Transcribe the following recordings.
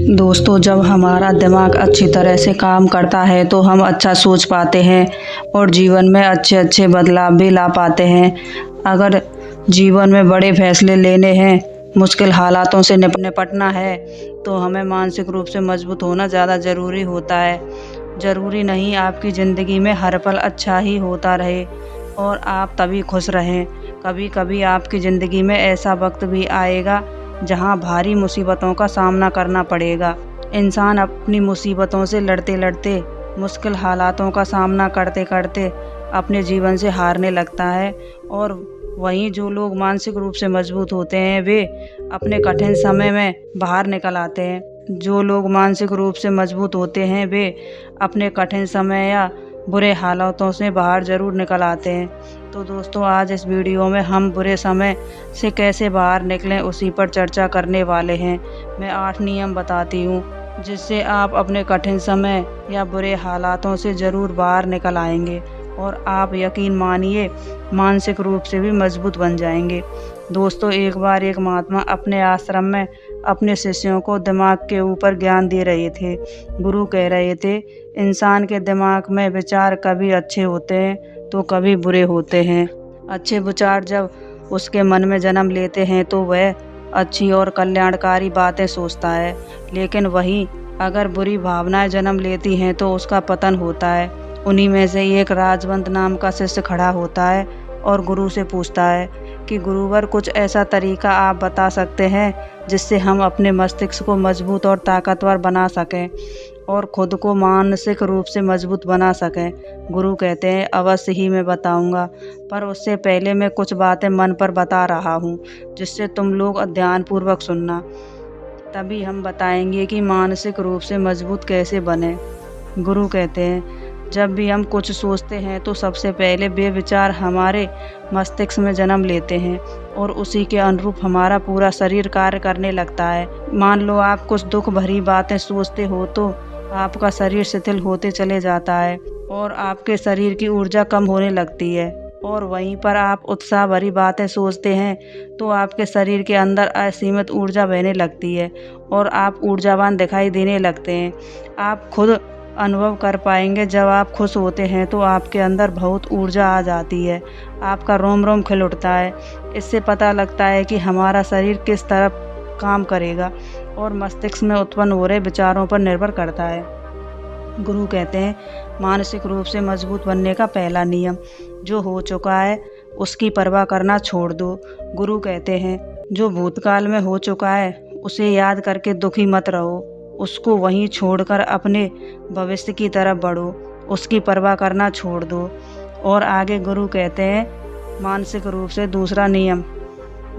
दोस्तों, जब हमारा दिमाग अच्छी तरह से काम करता है तो हम अच्छा सोच पाते हैं और जीवन में अच्छे अच्छे बदलाव भी ला पाते हैं। अगर जीवन में बड़े फैसले लेने हैं, मुश्किल हालातों से निपटना है तो हमें मानसिक रूप से मजबूत होना ज़्यादा ज़रूरी होता है। ज़रूरी नहीं आपकी ज़िंदगी में हर पल अच्छा ही होता रहे और आप तभी खुश रहें। कभी कभी आपकी ज़िंदगी में ऐसा वक्त भी आएगा जहां भारी मुसीबतों का सामना करना पड़ेगा। इंसान अपनी मुसीबतों से लड़ते लड़ते, मुश्किल हालातों का सामना करते करते अपने जीवन से हारने लगता है और वहीं जो लोग मानसिक रूप से मजबूत होते हैं वे अपने कठिन समय में बाहर निकल आते हैं। जो लोग मानसिक रूप से मजबूत होते हैं वे अपने कठिन समय या बुरे हालातों से बाहर ज़रूर निकल आते हैं। तो दोस्तों, आज इस वीडियो में हम बुरे समय से कैसे बाहर निकलें उसी पर चर्चा करने वाले हैं। मैं 8 नियम बताती हूँ जिससे आप अपने कठिन समय या बुरे हालातों से ज़रूर बाहर निकल आएंगे और आप यकीन मानिए मानसिक रूप से भी मजबूत बन जाएंगे। दोस्तों, एक बार एक महात्मा अपने आश्रम में अपने शिष्यों को दिमाग के ऊपर ज्ञान दे रहे थे। गुरु कह रहे थे, इंसान के दिमाग में विचार कभी अच्छे होते हैं तो कभी बुरे होते हैं। अच्छे विचार जब उसके मन में जन्म लेते हैं तो वह अच्छी और कल्याणकारी बातें सोचता है, लेकिन वहीं अगर बुरी भावनाएं जन्म लेती हैं तो उसका पतन होता है। उन्हीं में से एक राजवंत नाम का शिष्य खड़ा होता है और गुरु से पूछता है कि गुरुवर, कुछ ऐसा तरीका आप बता सकते हैं जिससे हम अपने मस्तिष्क को मजबूत और ताकतवर बना सकें और खुद को मानसिक रूप से मजबूत बना सकें। गुरु कहते हैं, अवश्य ही मैं बताऊंगा, पर उससे पहले मैं कुछ बातें मन पर बता रहा हूँ जिससे तुम लोग ध्यानपूर्वक सुनना। तभी हम बताएंगे कि मानसिक रूप से मजबूत कैसे बने। गुरु कहते हैं, जब भी हम कुछ सोचते हैं तो सबसे पहले वे विचार हमारे मस्तिष्क में जन्म लेते हैं और उसी के अनुरूप हमारा पूरा शरीर कार्य करने लगता है। मान लो आप कुछ दुख भरी बातें सोचते हो तो आपका शरीर शिथिल होते चले जाता है और आपके शरीर की ऊर्जा कम होने लगती है, और वहीं पर आप उत्साह भरी बातें सोचते हैं तो आपके शरीर के अंदर असीमित ऊर्जा बहने लगती है और आप ऊर्जावान दिखाई देने लगते हैं। आप खुद अनुभव कर पाएंगे, जब आप खुश होते हैं तो आपके अंदर बहुत ऊर्जा आ जाती है, आपका रोम रोम खिल उठता है। इससे पता लगता है कि हमारा शरीर किस तरह काम करेगा और मस्तिष्क में उत्पन्न हो रहे विचारों पर निर्भर करता है। गुरु कहते हैं, मानसिक रूप से मजबूत बनने का पहला नियम, जो हो चुका है उसकी परवाह करना छोड़ दो। गुरु कहते हैं, जो भूतकाल में हो चुका है उसे याद करके दुखी मत रहो, उसको वहीं छोड़कर अपने भविष्य की तरफ बढ़ो, उसकी परवाह करना छोड़ दो। और आगे गुरु कहते हैं, मानसिक रूप से दूसरा नियम,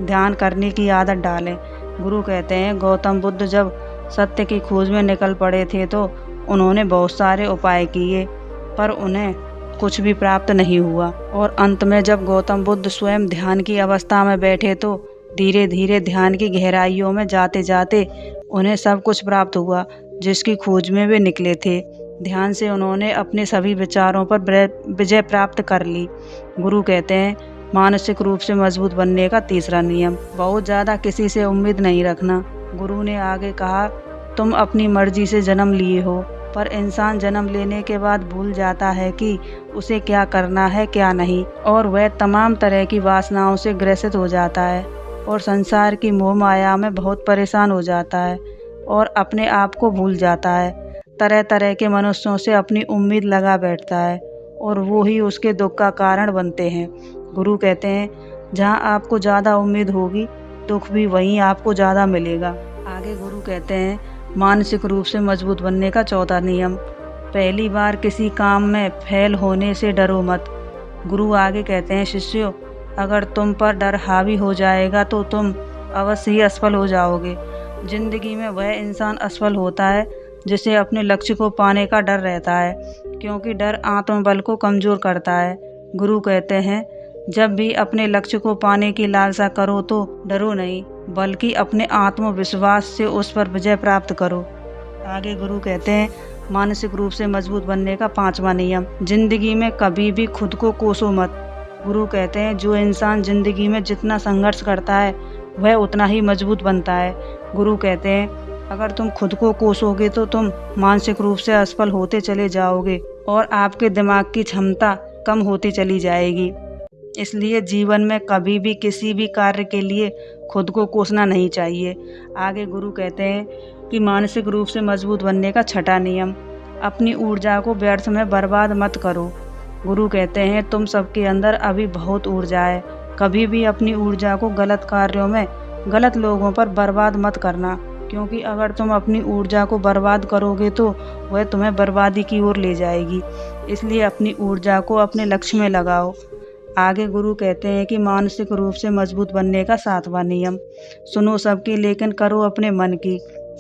ध्यान करने की आदत डालें। गुरु कहते हैं, गौतम बुद्ध जब सत्य की खोज में निकल पड़े थे तो उन्होंने बहुत सारे उपाय किए पर उन्हें कुछ भी प्राप्त नहीं हुआ, और अंत में जब गौतम बुद्ध स्वयं ध्यान की अवस्था में बैठे तो धीरे धीरे ध्यान की गहराइयों में जाते जाते उन्हें सब कुछ प्राप्त हुआ जिसकी खोज में वे निकले थे। ध्यान से उन्होंने अपने सभी विचारों पर विजय प्राप्त कर ली। गुरु कहते हैं, मानसिक रूप से मजबूत बनने का तीसरा नियम, बहुत ज़्यादा किसी से उम्मीद नहीं रखना। गुरु ने आगे कहा, तुम अपनी मर्जी से जन्म लिए हो, पर इंसान जन्म लेने के बाद भूल जाता है कि उसे क्या करना है क्या नहीं, और वह तमाम तरह की वासनाओं से ग्रसित हो जाता है और संसार की मोह माया में बहुत परेशान हो जाता है और अपने आप को भूल जाता है। तरह तरह के मनुष्यों से अपनी उम्मीद लगा बैठता है और वो ही उसके दुख का कारण बनते हैं। गुरु कहते हैं, जहाँ आपको ज़्यादा उम्मीद होगी दुख भी वहीं आपको ज़्यादा मिलेगा। आगे गुरु कहते हैं, मानसिक रूप से मजबूत बनने का चौथा नियम, पहली बार किसी काम में फेल होने से डरो मत। गुरु आगे कहते हैं, शिष्यों, अगर तुम पर डर हावी हो जाएगा तो तुम अवश्य ही असफल हो जाओगे। जिंदगी में वह इंसान असफल होता है जिसे अपने लक्ष्य को पाने का डर रहता है, क्योंकि डर आत्मबल को कमज़ोर करता है। गुरु कहते हैं, जब भी अपने लक्ष्य को पाने की लालसा करो तो डरो नहीं, बल्कि अपने आत्मविश्वास से उस पर विजय प्राप्त करो। आगे गुरु कहते हैं, मानसिक रूप से मजबूत बनने का पांचवा नियम, जिंदगी में कभी भी खुद को कोसो मत। गुरु कहते हैं, जो इंसान जिंदगी में जितना संघर्ष करता है वह उतना ही मजबूत बनता है। गुरु कहते हैं, अगर तुम खुद को कोसोगे तो तुम मानसिक रूप से असफल होते चले जाओगे और आपके दिमाग की क्षमता कम होती चली जाएगी। इसलिए जीवन में कभी भी किसी भी कार्य के लिए खुद को कोसना नहीं चाहिए। आगे गुरु कहते हैं कि मानसिक रूप से मजबूत बनने का छठा नियम, अपनी ऊर्जा को व्यर्थ में बर्बाद मत करो। गुरु कहते हैं तुम सबके अंदर अभी बहुत ऊर्जा है, कभी भी अपनी ऊर्जा को गलत कार्यों में, गलत लोगों पर बर्बाद मत करना, क्योंकि अगर तुम अपनी ऊर्जा को बर्बाद करोगे तो वह तुम्हें बर्बादी की ओर ले जाएगी। इसलिए अपनी ऊर्जा को अपने लक्ष्य में लगाओ। आगे गुरु कहते हैं कि मानसिक रूप से मजबूत बनने का सातवां नियम, सुनो सबकी लेकिन करो अपने मन की।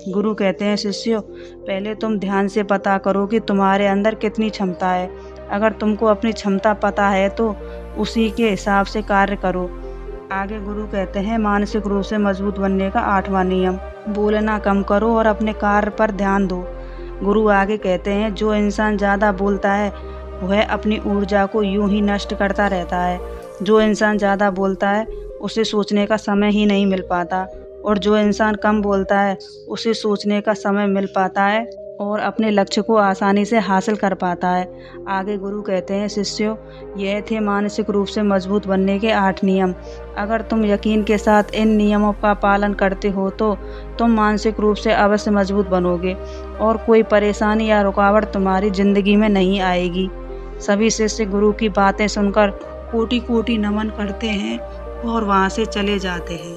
गुरु कहते हैं शिष्यों, पहले तुम ध्यान से पता करो कि तुम्हारे अंदर कितनी क्षमता है। अगर तुमको अपनी क्षमता पता है तो उसी के हिसाब से कार्य करो। आगे गुरु कहते हैं मानसिक रूप से मजबूत बनने का आठवां नियम, बोलना कम करो और अपने कार्य पर ध्यान दो। गुरु आगे कहते हैं जो इंसान ज़्यादा बोलता है वह अपनी ऊर्जा को यूं ही नष्ट करता रहता है। जो इंसान ज़्यादा बोलता है उसे सोचने का समय ही नहीं मिल पाता, और जो इंसान कम बोलता है उसे सोचने का समय मिल पाता है और अपने लक्ष्य को आसानी से हासिल कर पाता है। आगे गुरु कहते हैं शिष्यों, यह थे मानसिक रूप से मजबूत बनने के 8 नियम। अगर तुम यकीन के साथ इन नियमों का पालन करते हो तो तुम मानसिक रूप से अवश्य मजबूत बनोगे और कोई परेशानी या रुकावट तुम्हारी जिंदगी में नहीं आएगी। सभी शिष्य गुरु की बातें सुनकर कोटि कोटि नमन करते हैं और वहाँ से चले जाते हैं।